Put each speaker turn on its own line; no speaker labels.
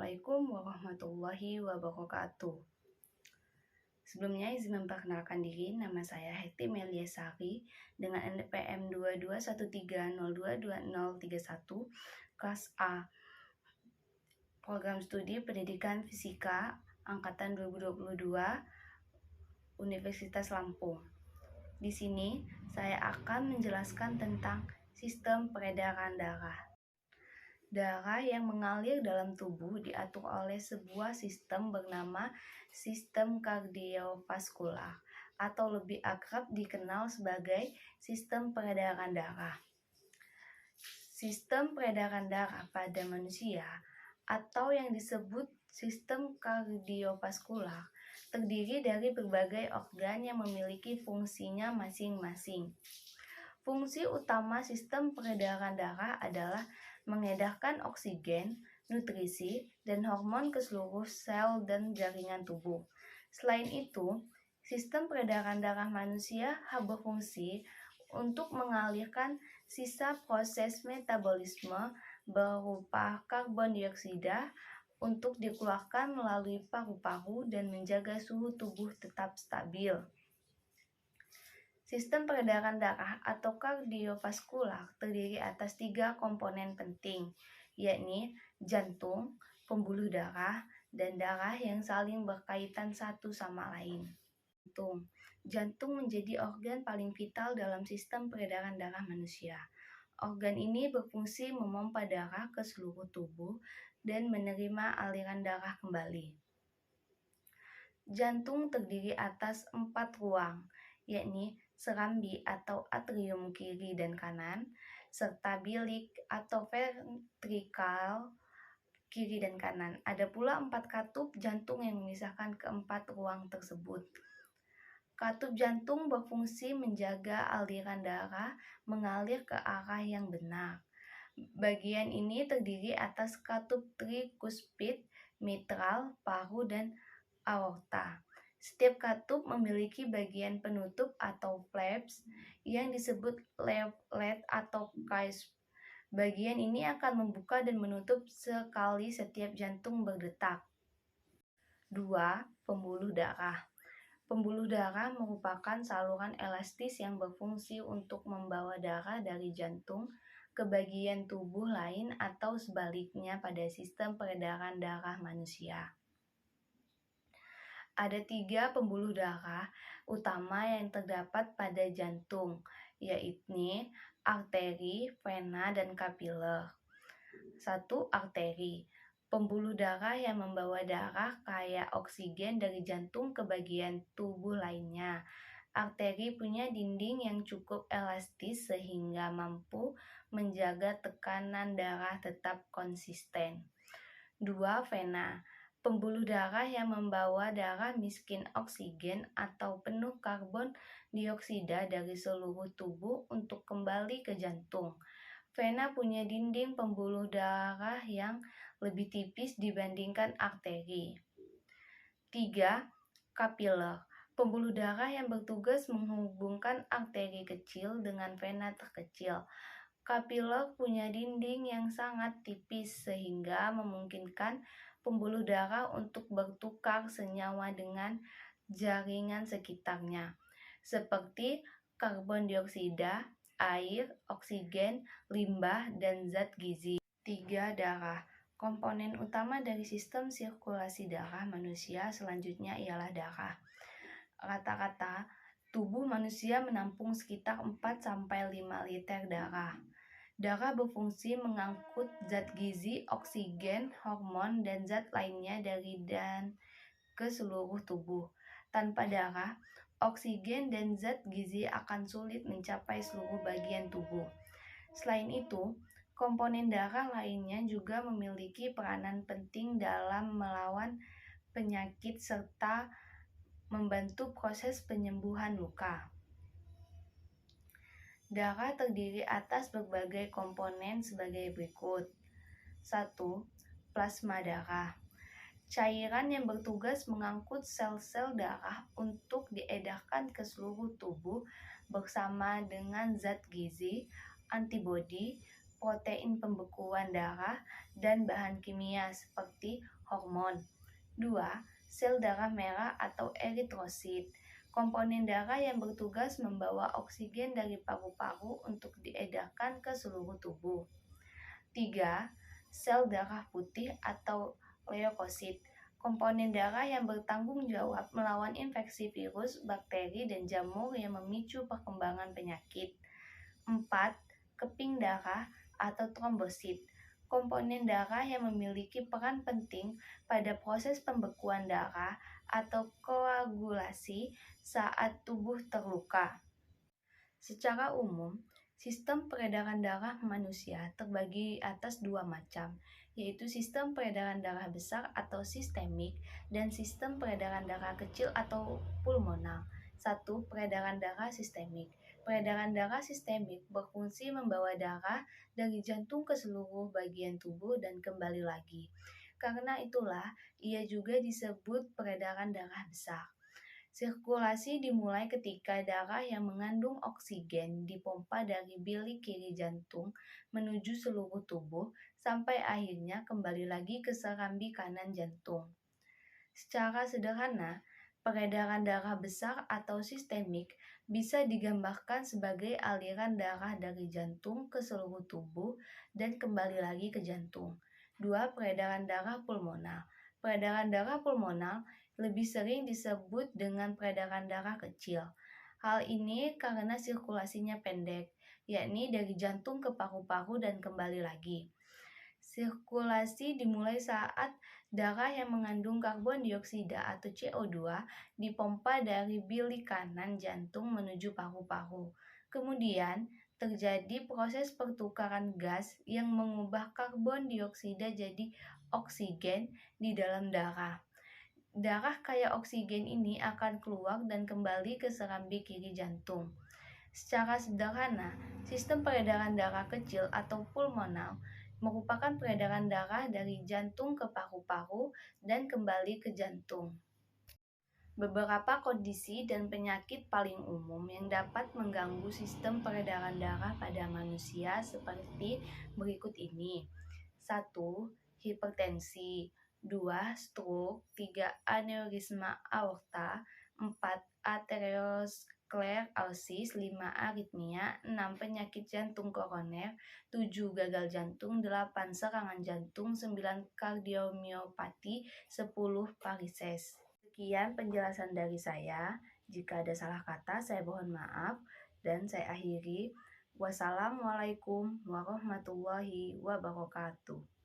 Assalamualaikum warahmatullahi wabarakatuh. Sebelumnya izin memperkenalkan diri, nama saya Heti Melia Sari dengan NPM 2213022031 kelas A, Program Studi Pendidikan Fisika Angkatan 2022 Universitas Lampung. Di sini saya akan menjelaskan tentang sistem peredaran darah. Darah yang mengalir dalam tubuh diatur oleh sebuah sistem bernama sistem kardiovaskular atau lebih akrab dikenal sebagai sistem peredaran darah. Sistem peredaran darah pada manusia atau yang disebut sistem kardiovaskular terdiri dari berbagai organ yang memiliki fungsinya masing-masing. Fungsi utama sistem peredaran darah adalah mengedarkan oksigen, nutrisi, dan hormon ke seluruh sel dan jaringan tubuh. Selain itu, sistem peredaran darah manusia berfungsi untuk mengalirkan sisa proses metabolisme berupa karbon dioksida untuk dikeluarkan melalui paru-paru dan menjaga suhu tubuh tetap stabil. Sistem peredaran darah atau kardiovaskular terdiri atas 3 komponen penting, yakni jantung, pembuluh darah, dan darah yang saling berkaitan satu sama lain. Jantung menjadi organ paling vital dalam sistem peredaran darah manusia. Organ ini berfungsi memompa darah ke seluruh tubuh dan menerima aliran darah kembali. Jantung terdiri atas 4 ruang, yakni serambi atau atrium kiri dan kanan, serta bilik atau ventrikal kiri dan kanan. Ada pula 4 katup jantung yang memisahkan keempat ruang tersebut. Katup jantung berfungsi menjaga aliran darah mengalir ke arah yang benar. Bagian ini terdiri atas katup trikuspid, mitral, paru, dan aorta. Setiap katup memiliki bagian penutup atau flaps yang disebut leaflet atau cusp. Bagian ini akan membuka dan menutup sekali setiap jantung berdetak. 2. Pembuluh darah. Pembuluh darah merupakan saluran elastis yang berfungsi untuk membawa darah dari jantung ke bagian tubuh lain atau sebaliknya pada sistem peredaran darah manusia. Ada 3 pembuluh darah utama yang terdapat pada jantung, yaitu arteri, vena, dan kapiler. 1. Arteri. Pembuluh darah yang membawa darah kaya oksigen dari jantung ke bagian tubuh lainnya. Arteri punya dinding yang cukup elastis sehingga mampu menjaga tekanan darah tetap konsisten. 2. Vena. Pembuluh darah yang membawa darah miskin oksigen atau penuh karbon dioksida dari seluruh tubuh untuk kembali ke jantung. Vena punya dinding pembuluh darah yang lebih tipis dibandingkan arteri. 3. Kapiler. Pembuluh darah yang bertugas menghubungkan arteri kecil dengan vena terkecil. Kapiler punya dinding yang sangat tipis sehingga memungkinkan pembuluh darah untuk bertukar senyawa dengan jaringan sekitarnya, seperti karbon dioksida, air, oksigen, limbah, dan zat gizi. 3. Darah. Komponen utama dari sistem sirkulasi darah manusia selanjutnya ialah darah. Rata-rata tubuh manusia menampung sekitar 4-5 liter darah. Darah berfungsi mengangkut zat gizi, oksigen, hormon, dan zat lainnya dari dan ke seluruh tubuh. Tanpa darah, oksigen dan zat gizi akan sulit mencapai seluruh bagian tubuh. Selain itu, komponen darah lainnya juga memiliki peranan penting dalam melawan penyakit serta membantu proses penyembuhan luka. Darah terdiri atas berbagai komponen sebagai berikut. 1. Plasma darah. Cairan yang bertugas mengangkut sel-sel darah untuk diedarkan ke seluruh tubuh bersama dengan zat gizi, antibodi, protein pembekuan darah, dan bahan kimia seperti hormon. 2. Sel darah merah atau eritrosit. Komponen darah yang bertugas membawa oksigen dari paru-paru untuk diedarkan ke seluruh tubuh. 3. Sel darah putih atau leukosit. Komponen darah yang bertanggung jawab melawan infeksi virus, bakteri, dan jamur yang memicu perkembangan penyakit. 4. Keping darah atau trombosit. Komponen darah yang memiliki peran penting pada proses pembekuan darah atau koagulasi saat tubuh terluka. Secara umum, sistem peredaran darah manusia terbagi atas dua macam, yaitu sistem peredaran darah besar atau sistemik dan sistem peredaran darah kecil atau pulmonal. 1. Peredaran darah sistemik. Peredaran darah sistemik berfungsi membawa darah dari jantung ke seluruh bagian tubuh dan kembali lagi. Karena itulah, ia juga disebut peredaran darah besar. Sirkulasi dimulai ketika darah yang mengandung oksigen dipompa dari bilik kiri jantung menuju seluruh tubuh sampai akhirnya kembali lagi ke serambi kanan jantung. Secara sederhana, peredaran darah besar atau sistemik bisa digambarkan sebagai aliran darah dari jantung ke seluruh tubuh dan kembali lagi ke jantung. 2. Peredaran darah pulmonal. Peredaran darah pulmonal lebih sering disebut dengan peredaran darah kecil. Hal ini karena sirkulasinya pendek, yakni dari jantung ke paru-paru dan kembali lagi. Sirkulasi dimulai saat darah yang mengandung karbon dioksida atau CO2 dipompa dari bilik kanan jantung menuju paru-paru. Kemudian, terjadi proses pertukaran gas yang mengubah karbon dioksida jadi oksigen di dalam darah. Darah kaya oksigen ini akan keluar dan kembali ke serambi kiri jantung. Secara sederhana, sistem peredaran darah kecil atau pulmonal merupakan peredaran darah dari jantung ke paru-paru dan kembali ke jantung. Beberapa kondisi dan penyakit paling umum yang dapat mengganggu sistem peredaran darah pada manusia seperti berikut ini. 1. Hipertensi. 2. Stroke. 3. Aneurisma aorta. 4. Aterosklerosis. 5. Aritmia. 6. Penyakit jantung koroner. 7. Gagal jantung. 8. Serangan jantung. 9. Kardiomiopati. 10. Varises. Sekian penjelasan dari saya. Jika ada salah kata, saya mohon maaf. Dan saya akhiri. Wassalamualaikum warahmatullahi wabarakatuh.